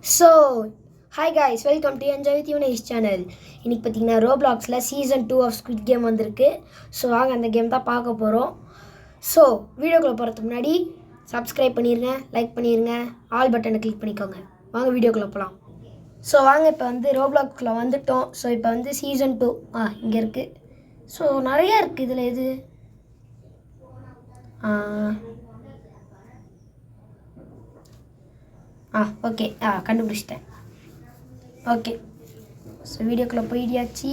So hi guys, welcome to enjoy with Eunice channel. இன்றைக்கி பார்த்தீங்கன்னா ரோப்ளாக்ஸில் சீசன் 2 ஆஃப் ஸ்குவிட் கேம் வந்திருக்கு. So வாங்க அந்த கேம் தான் பார்க்க போகிறோம். ஸோ வீடியோக்குள்ளே போகிறதுக்கு முன்னாடி சப்ஸ்கிரைப் பண்ணிடுங்க, லைக் பண்ணிடுங்க, ஆல் பட்டனை கிளிக் பண்ணிக்கோங்க. வாங்க வீடியோக்குள்ளே போகலாம். ஸோ வாங்க இப்போ வந்து ரோப்ளாக்ஸில் வந்துட்டோம். ஸோ இப்போ வந்து சீசன் 2 இங்கே இருக்குது. ஸோ நிறையா இருக்குது. இதில் எது ஓகே கண்டுபிடிச்சிட்டேன். ஓகே, ஸோ வீடியோக்குள்ளே போயிடியாச்சு.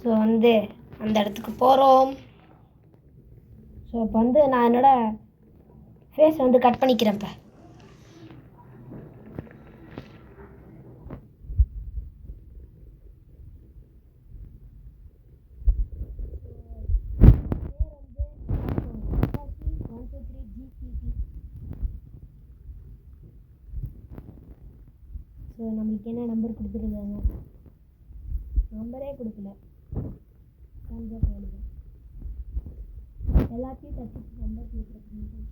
ஸோ வந்து அந்த இடத்துக்கு போகிறோம். ஸோ இப்போ வந்து நான் என்னோடய ஃபேஸ் வந்து கட் பண்ணிக்கிறேன். ஸோ நம்மளுக்கு என்ன நம்பர் கொடுத்துருக்காங்க? நம்பரே கொடுக்கல. எல்லாத்தையும் தச்சு நம்பர் கொடுத்துருக்காங்க.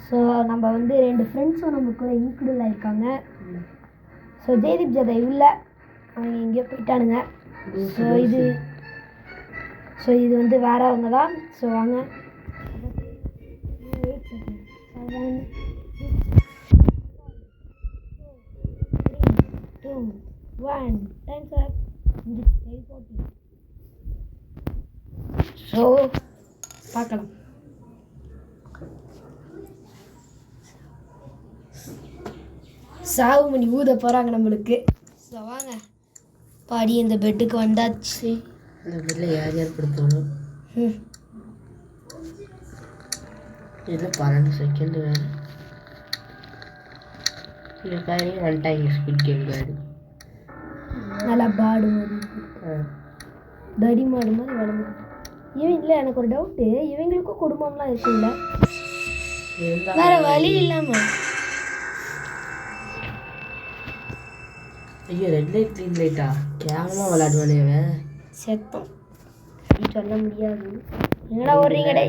ஸோ நம்ம வந்து 2 ஃப்ரெண்ட்ஸும் நம்ம கூட இன்க்ளூட் ஆகிருக்காங்க. ஸோ ஜெயதீப் ஜெயதேவ் இல்லை, அவங்க எங்கேயோ போயிட்டானுங்க. ஸோ இது வந்து வேறவங்க தான். ஸோ வாங்க. 8 seconds. 7 6 5 4 3 2 1 டைம்ஸ் அப். ஸோ பார்க்கலாம். சாவு மணி ஊத போகிறாங்க நம்மளுக்கு. ஸோ வாங்க பாடி இந்த பெட்டுக்கு வந்தாச்சு. இந்த பெட்டில் யார் யார் கொடுத்தோம்? இதில் 12 செகண்ட் வேறு. இது காரி வந்துட்டாங்க ஸ்குவிட் கேம் காரி. நல்லா பாடு மாதிரி தடி மாடு மாதிரி வளர்ந்து. இவன் இல்லை, எனக்கு ஒரு டவுட்டு, இவங்களுக்கும் குடும்பம்லாம் இருக்குல்ல? வேற வழி இல்லாமல். ஐயோ, ரெட் லைட் க்ரீன் லைட்டா கேவலமாக விளையாடுவானே அவன். செத்தம் சொல்ல முடியாது. என்னடா ஓடுறீங்கடா?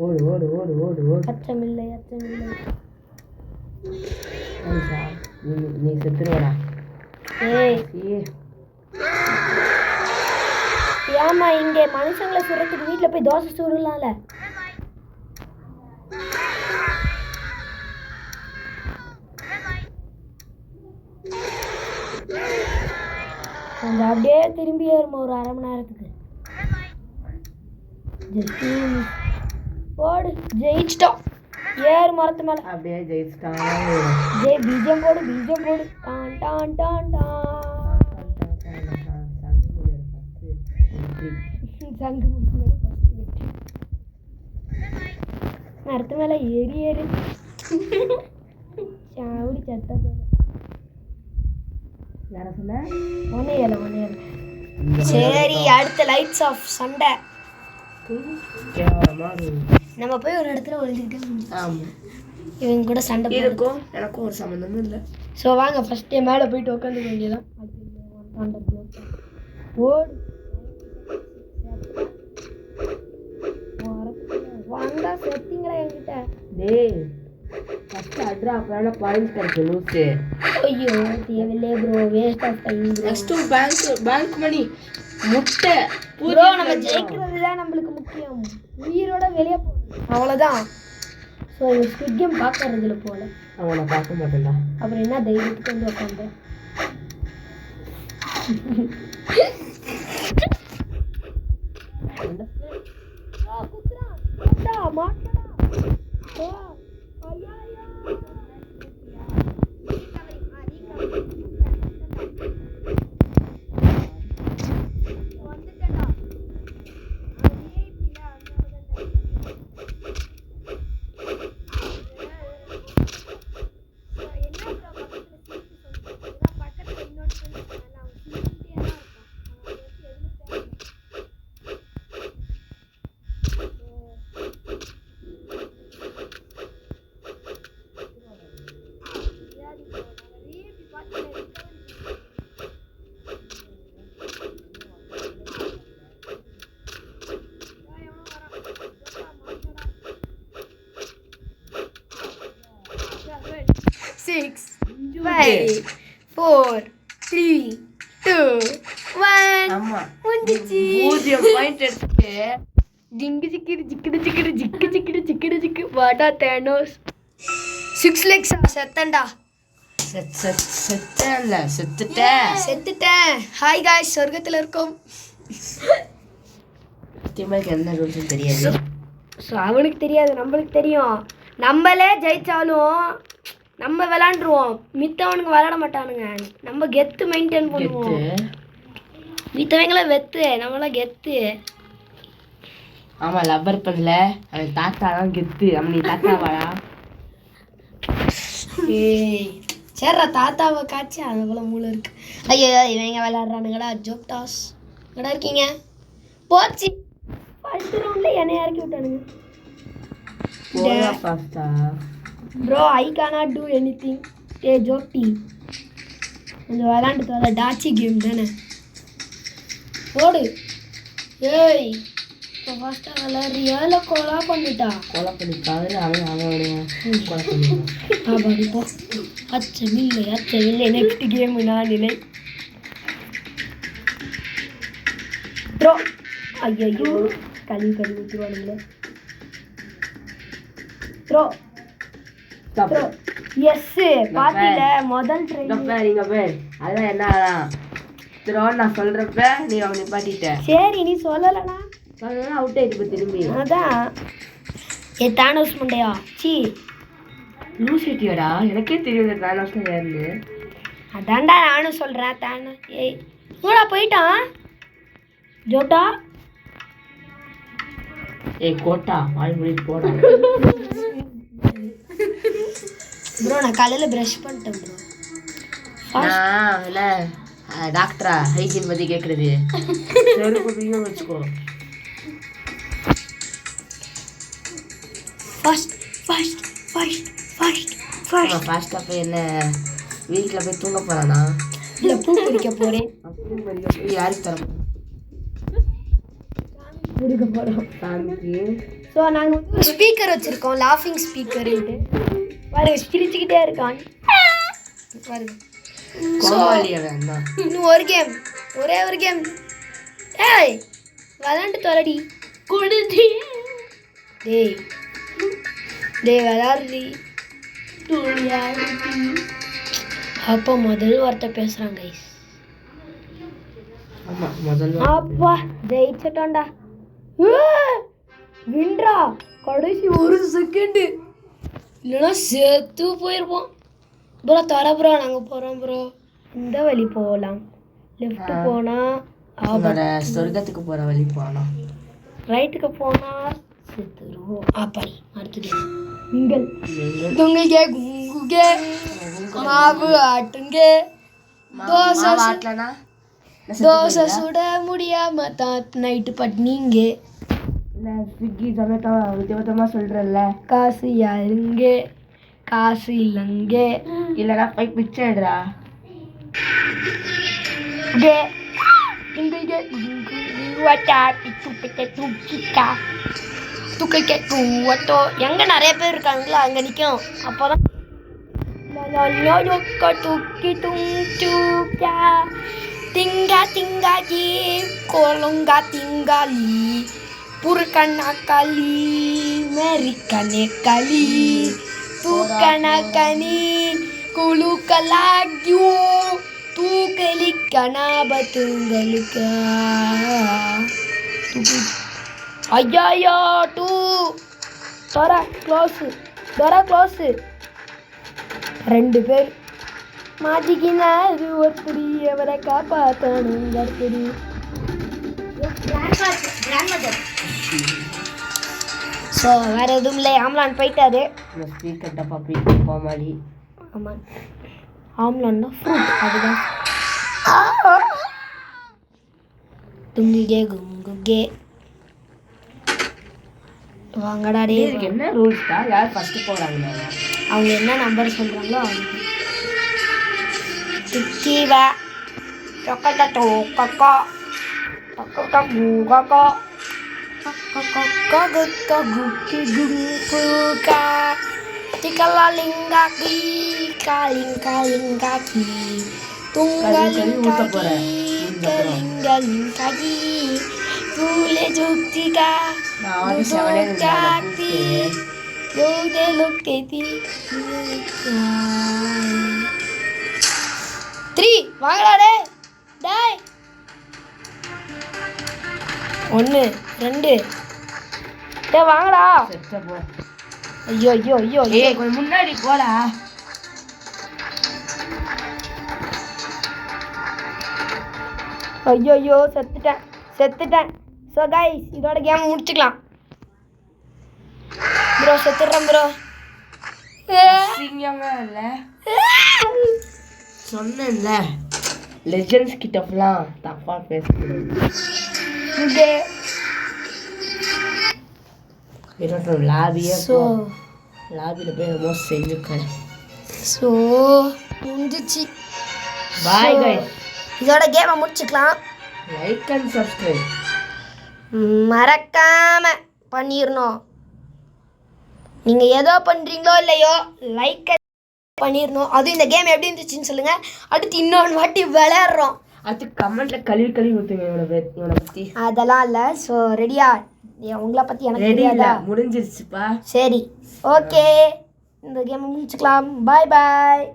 ஓடு ஓடு ஓடு ஓடு ஓடு. அச்சமில்லை அச்சமில்லை. நீ செத்துருவாடா. ஏமா இங்கே மனுஷங்களை சுடுறதுக்கு வீட்டில் போய் தோசை சுடலாம்ல? கொஞ்சம் அப்படியே திரும்பி ஏறுமா ஒரு அரை மணி நேரத்துக்கு. போடு, ஜெயிச்சிட்டோம். ஏறு மரத்து மேலே அப்படியே ஜெயிச்சிட்டான். பீஜம் போடு பீஜம் போடு. டான் டான் டான் டான். சங்கு மரத்து மேலே ஏறி ஏறி சாவடி சத்த போல. யார சொன்ன? ஒன்னே ஏல. சரி, அடுத்த லைட்ஸ் ஆஃப் சண்டை. நம்ம போய் ஒரு இடத்துல ஒழிஞ்சுக்கிட்டு. ஆமாம், இவங்க கூட சண்டை இருக்கும். எனக்கும் ஒரு சம்மந்தமும் இல்லை. ஸோ வாங்க ஃபஸ்ட்டே மேலே போயிட்டு உட்காந்து வேண்டியதான். ஓடு வாங்க. செத்திங்களா என்கிட்ட? டேய், ஃபஸ்ட்டு அட்ரா, அப்புறம் பாயிண்ட் கிடைக்கும் லூஸு. ஐயோ தேவையில்லையே bro, waste of time. Next bank money முட்டை ப்ரோ. நம்ம ஜெயிக்கிறது தான் நம்மளுக்கு முக்கியம். உயிரோட வெளியே போகணும், அவ்வளோதான். ஸோ ஸ்குவிட் கேம் பார்க்கறதுல போல. அவனை பார்க்க மாட்டேன்டா. அப்புறம் என்ன தைரியத்துக்கு வந்து உட்காந்து 6 5 4 3 2 1 ஆமா முடிஞ்சிச்சு 0 பாயிண்ட் எடுத்துட்டு ஜிங்கு ஜிக்கிடு ஜிக்கிடு ஜிக்கிடு ஜிக்கு ஜிக்கிடு ஜிக்கிடு ஜிக்கு வாடா தேனோஸ் 6 லெக்ஸா செத்தண்டா செத்துட்டேன் ஹாய் காய்ஸ் சொர்க்கத்தில் இருக்கோம் திமக்கு என்ன ரூல்ஸ் தெரியாது ஸோ அவனுக்கு தெரியாது நம்மளுக்கு தெரியும் நம்மளே ஜெயிச்சாலும் நம்ம விளாண்டுருவோம் மித்தவனுக்கு விளாட மாட்டானுங்க நம்ம கெத்து மெயின்டைன் பண்ணுவோம் மித்தவங்களாம் வெத்து நம்மளாம் கெத்து ஆமா லப்பர் பண்ணல அவன் தாத்தா தான் கெத்து அவன் நீ தாத்தா வாடா ஏய் சரிடா தாத்தாவை காய்ச்சி அது போல மூளை இருக்கு ஐயோ இவங்க விளையாடுறானுங்கடா ஜோக் டாஸ் எங்கடா இருக்கீங்க போச்சு ஃபர்ஸ்ட் ரவுண்ட்ல என்னை இறக்கி விட்டானுங்க போடா pasta bro I cannot do anything ஏ ஜோட்டி கொஞ்சம் விளாண்டு தர டாச்சி கேம் தானே ஓடு ஏய் இப்போ ஃபஸ்ட்டாக விளாட்றியா இல்லை கொலா பண்ணிட்டா கொலை பண்ணிட்டாரு அவன் கொலை பண்ணிட்டான் ஆபாடி போ அச்சமில்லை நெக்ஸ்ட் கேம் நான் நிலை ப்ரோ ஐயோ கழுவி ஊற்றுவானுங்களே ப்ரோ ப்ரோ எஸ் பாத்தில முதல் ட்ரெயின் நீங்க பேர் அதான் என்ன த்ரோன்னு நான் சொல்றப்ப நீ அவனை நிப்பாட்டிட்ட சரி நீ சொல்லலண்ணா அவுட் ஆயிட்டு இப்போ திரும்பி அதான் ஏ தானோஸ் முண்டையா சி லூசிட்டியோடா எனக்கே தெரியும் தானோஸ் யாருன்னு அதான்டா நானும் சொல்கிறேன் தானே ஏய் கூட போயிட்டான் ஜோட்டா ஏய் கோட்டா வாய் முடிட்டு போடா ப்ரோ நான் காலையில் ப்ரஷ் பண்ணிட்டேன் ப்ரோ நான் இல்லை டாக்டரா ஹைஜீன் பற்றி கேட்குறது செருப்பு வச்சுக்கோ ஃபாஸ்ட்டாக போய் என்ன வீட்டில் போய் தூங்க போகிறானா இல்லை பூ பிடிக்க போகிறேன் யாருக்கு தர பிடிக்க போகிறோம் சாமிக்கு ஸோ நாங்கள் வந்து ஒரு ஸ்பீக்கர் வச்சுருக்கோம் லாஃபிங் ஸ்பீக்கருன்ட்டு பாருங்க சிரிச்சுக்கிட்டே இருக்கான் பாருங்க கோமாளியவன் தான் இன்னும் ஒரே ஒரு கேம் ஏய் விளாண்டு தொலைடி குடுதி டேய் விளாடுறி அப்போ முதல் வார்த்தை பேசுகிறாங்க கைஸ் ஆமாம் முதல்ல அப்பா ஜெயிச்சிட்டோண்டா வின்றா கடைசி ஒரு செகண்டு இல்லைன்னா செத்து போயிருப்போம் ப்ரோ ப்ரோ நாங்கள் போகிறோம் ப்ரோ இந்த வழி போகலாம் லெஃப்ட் போனால் சொர்க்கத்துக்கு போகிற வழி போகலாம் ரைட்டுக்கு போனால் செத்துருவோம் ஆப்பாடி அடுத்தது நீங்கள் துங்குங்க குங்குங்க மாவு ஆட்டுங்க தோசை சுட முடியாம தான் நைட்டு பட்னீங்க ஸ்விக்கி ஜொமேட்டோ விதவிதமாக சொல்கிறல்ல காசு யாருங்க காசு இல்லைங்க இல்லைனா போய் பிச்சை எடுறா எங்க நிறைய பேர் இருக்காங்களா அங்க நிக்கும் அப்பதான் திங்கா திங்காஜி கொலங்கா திங்காலி புருக்கண்ணா களி மெரிக்கனே களி தூக்கணா கனி குழு கலாக்யூ தூக்கலிக்கனா பத்துங்களுக்கு ஐயா டூ டோரா க்ளோஸு 2 பேர் மாட்டிக்கினாரு ஒருத்தரி அவரை காப்பாற்றணும் ஒருத்தரி ஸோ வேறு எதுவும் இல்லை ஆம்லான் போயிட்டாரு ஸ்பீக்கர் டப்பா போய் கோமாளி ஆமாம் ஆம்லான்னா ஃப்ரூட் அதுதான் துங்குகே குங்குகே வாங்கடா டே இதுக்கு என்ன ரூல்ஸ் தான் யார் ஃபர்ஸ்ட் போறாங்க அவங்க என்ன நம்பர் சொல்றாங்களோ அவங்க டிக்கிவா டொக்கட்ட டோக்கக்கா டொக்கட்ட குகக்கா டொக்கக்கா cookie குங்குகா Tikalalinggaki, kalingkalingkaki, tunggalingkaki, kalinggalingkaki, tule juktika, dudukati, yude lukteti. 3 வாங்கடா டேய் 1 2 டேய் வாங்கடா செத்த போ. ஐயோ ஐயோ ஐயோ ஏய் கொஞ்சம் முன்னாடி போடா. ஐயோ ஐயோ செத்துட்டேன் ஸோ கைஸ் இதோட கேம் முடிச்சுக்கலாம் ப்ரோ செத்துடுறேன் ப்ரோ சிங்கமே இல்ல சொன்னேன்ல லெஜெண்ட்ஸ் கிட்ட ஃபுல்லாம் தப்பா பேசக்கூடாது. இங்கே லாபியே ஸோ லாபியில் போய் என்னமோ செஞ்சுக்கிறேன். ஸோ முடிஞ்சிச்சு பாய் கைஸ். இதோட கேமை முடிச்சுக்கலாம். லைக் அண்ட் சப்ஸ்கிரைப் மறக்காம பண்ணிடணும். நீங்கள் ஏதோ பண்ணுறீங்களோ இல்லையோ லைக் பண்ணிடணும். அதுவும் இந்த கேம் எப்படி இருந்துச்சுன்னு சொல்லுங்கள். அடுத்து இன்னொன்று வாட்டி விளையாடுறோம். அது கமெண்ட்ல கழுவி ஊற்றுங்க இவனை பற்றி. அதெல்லாம் இல்லை. ஸோ ரெடியா? உங்களை பற்றி எனக்கு தெரியாதா? முடிஞ்சிருச்சுப்பா. சரி ஓகே இந்த கேமை முடிச்சுக்கலாம். பாய் பாய்.